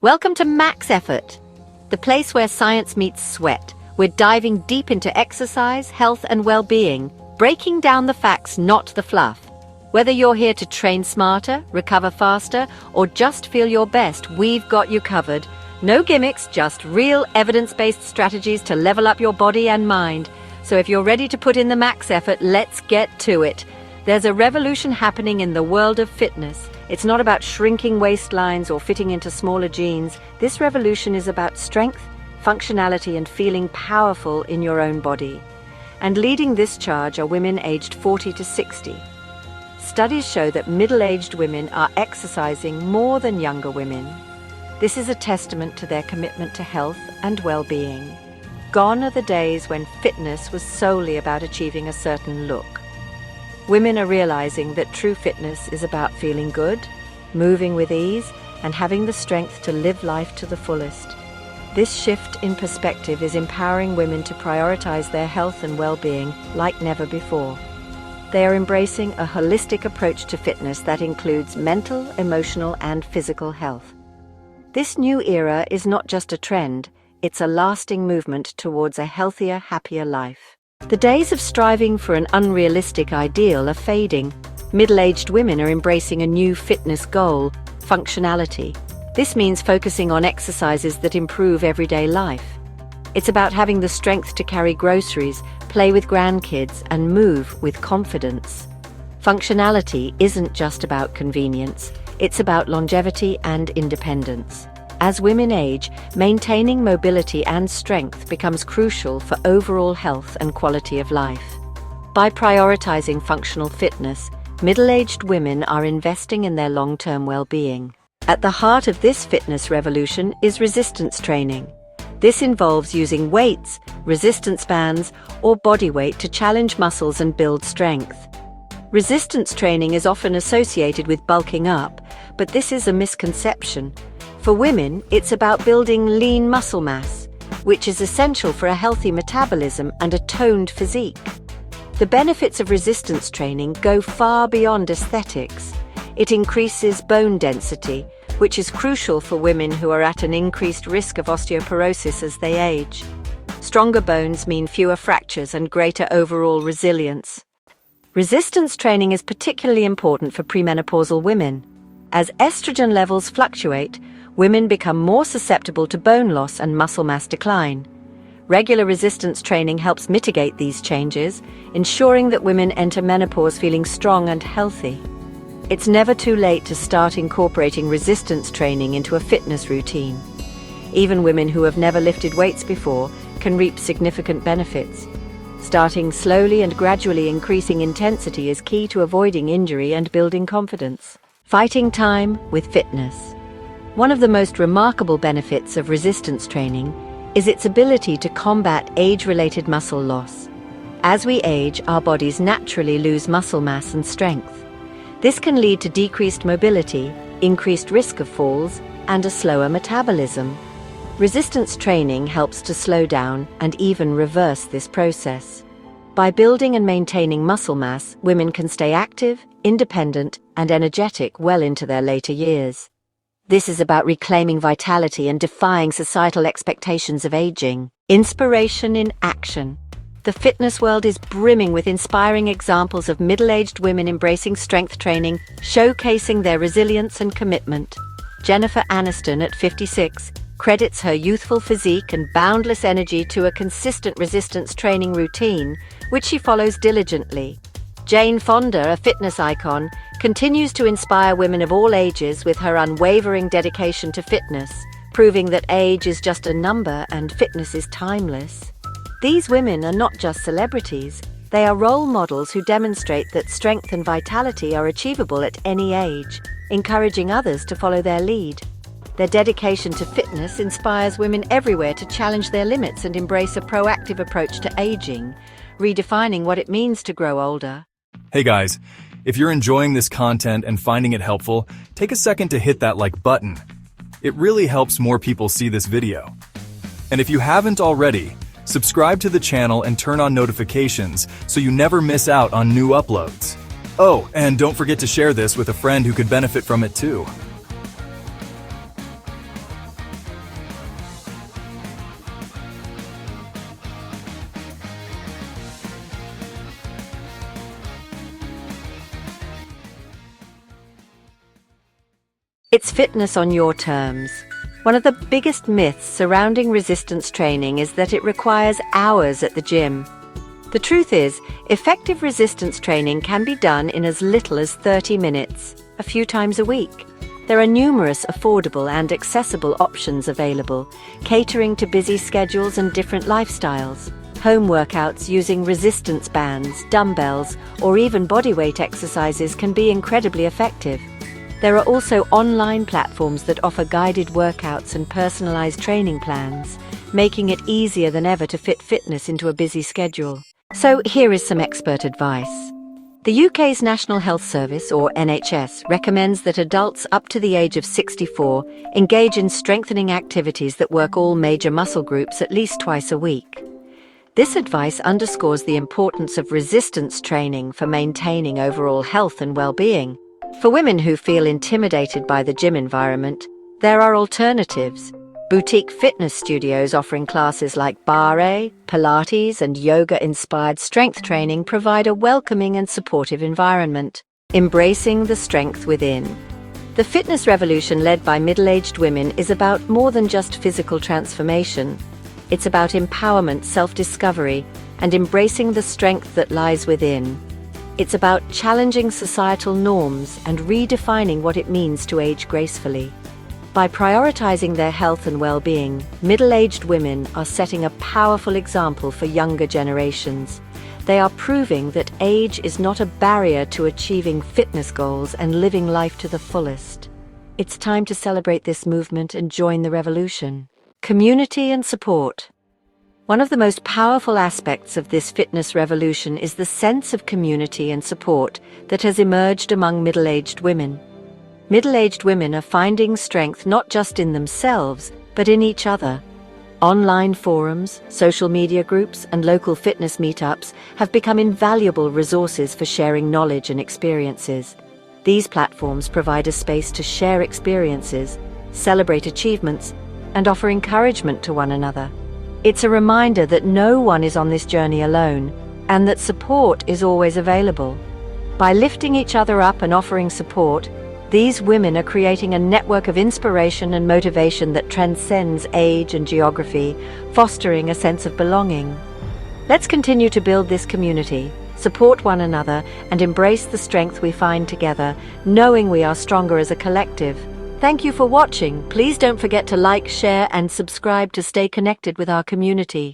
Welcome to Max Effort, the place where science meets sweat. We're diving deep into exercise, health, and well-being, breaking down the facts, not the fluff. Whether you're here to train smarter, recover faster, or just feel your best, we've got you covered. No gimmicks, just real evidence-based strategies to level up your body and mind. So if you're ready to put in the max effort, let's get to it. There's a revolution happening in the world of fitness. It's not about shrinking waistlines or fitting into smaller jeans. This revolution is about strength, functionality, and feeling powerful in your own body. And leading this charge are women aged 40 to 60. Studies show that middle-aged women are exercising more than younger women. This is a testament to their commitment to health and well-being. Gone are the days when fitness was solely about achieving a certain look. Women are realizing that true fitness is about feeling good, moving with ease, and having the strength to live life to the fullest. This shift in perspective is empowering women to prioritize their health and well-being like never before. They are embracing a holistic approach to fitness that includes mental, emotional, and physical health. This new era is not just a trend, it's a lasting movement towards a healthier, happier life. The days of striving for an unrealistic ideal are fading. Middle-aged women are embracing a new fitness goal, functionality. This means focusing on exercises that improve everyday life. It's about having the strength to carry groceries, play with grandkids, and move with confidence. Functionality isn't just about convenience, it's about longevity and independence. As women age, maintaining mobility and strength becomes crucial for overall health and quality of life. By prioritizing functional fitness, middle-aged women are investing in their long-term well-being. At the heart of this fitness revolution is resistance training. This involves using weights, resistance bands, or body weight to challenge muscles and build strength. Resistance training is often associated with bulking up, but this is a misconception. For women, it's about building lean muscle mass, which is essential for a healthy metabolism and a toned physique. The benefits of resistance training go far beyond aesthetics. It increases bone density, which is crucial for women who are at an increased risk of osteoporosis as they age. Stronger bones mean fewer fractures and greater overall resilience. Resistance training is particularly important for premenopausal women. As estrogen levels fluctuate, women become more susceptible to bone loss and muscle mass decline. Regular resistance training helps mitigate these changes, ensuring that women enter menopause feeling strong and healthy. It's never too late to start incorporating resistance training into a fitness routine. Even women who have never lifted weights before can reap significant benefits. Starting slowly and gradually increasing intensity is key to avoiding injury and building confidence. Fighting time with fitness. One of the most remarkable benefits of resistance training is its ability to combat age-related muscle loss. As we age, our bodies naturally lose muscle mass and strength. This can lead to decreased mobility, increased risk of falls, and a slower metabolism. Resistance training helps to slow down and even reverse this process. By building and maintaining muscle mass, women can stay active, independent, and energetic well into their later years. This is about reclaiming vitality and defying societal expectations of aging. Inspiration in action. The fitness world is brimming with inspiring examples of middle-aged women embracing strength training, showcasing their resilience and commitment. Jennifer Aniston, at 56, credits her youthful physique and boundless energy to a consistent resistance training routine, which she follows diligently. Jane Fonda, a fitness icon, continues to inspire women of all ages with her unwavering dedication to fitness, proving that age is just a number and fitness is timeless. These women are not just celebrities, they are role models who demonstrate that strength and vitality are achievable at any age, encouraging others to follow their lead. Their dedication to fitness inspires women everywhere to challenge their limits and embrace a proactive approach to aging, redefining what it means to grow older. Hey guys, if you're enjoying this content and finding it helpful, take a second to hit that like button. It really helps more people see this video. And if you haven't already, subscribe to the channel and turn on notifications so you never miss out on new uploads. Oh, and don't forget to share this with a friend who could benefit from it too. It's fitness on your terms. One of the biggest myths surrounding resistance training is that it requires hours at the gym. The truth is, effective resistance training can be done in as little as 30 minutes, a few times a week. There are numerous affordable and accessible options available, catering to busy schedules and different lifestyles. Home workouts using resistance bands, dumbbells, or even bodyweight exercises can be incredibly effective. There are also online platforms that offer guided workouts and personalized training plans, making it easier than ever to fit fitness into a busy schedule. So here is some expert advice. The UK's National Health Service, or NHS, recommends that adults up to the age of 64 engage in strengthening activities that work all major muscle groups at least twice a week. This advice underscores the importance of resistance training for maintaining overall health and well-being. For women who feel intimidated by the gym environment, there are alternatives. Boutique fitness studios offering classes like barre, Pilates, and yoga-inspired strength training provide a welcoming and supportive environment. Embracing the strength within. The fitness revolution led by middle-aged women is about more than just physical transformation. It's about empowerment, self-discovery, and embracing the strength that lies within. It's about challenging societal norms and redefining what it means to age gracefully. By prioritizing their health and well-being, middle-aged women are setting a powerful example for younger generations. They are proving that age is not a barrier to achieving fitness goals and living life to the fullest. It's time to celebrate this movement and join the revolution. Community and support. One of the most powerful aspects of this fitness revolution is the sense of community and support that has emerged among middle-aged women. Middle-aged women are finding strength not just in themselves, but in each other. Online forums, social media groups, and local fitness meetups have become invaluable resources for sharing knowledge and experiences. These platforms provide a space to share experiences, celebrate achievements, and offer encouragement to one another. It's a reminder that no one is on this journey alone, and that support is always available. By lifting each other up and offering support, these women are creating a network of inspiration and motivation that transcends age and geography, fostering a sense of belonging. Let's continue to build this community, support one another, and embrace the strength we find together, knowing we are stronger as a collective. Thank you for watching. Please don't forget to like, share, and subscribe to stay connected with our community.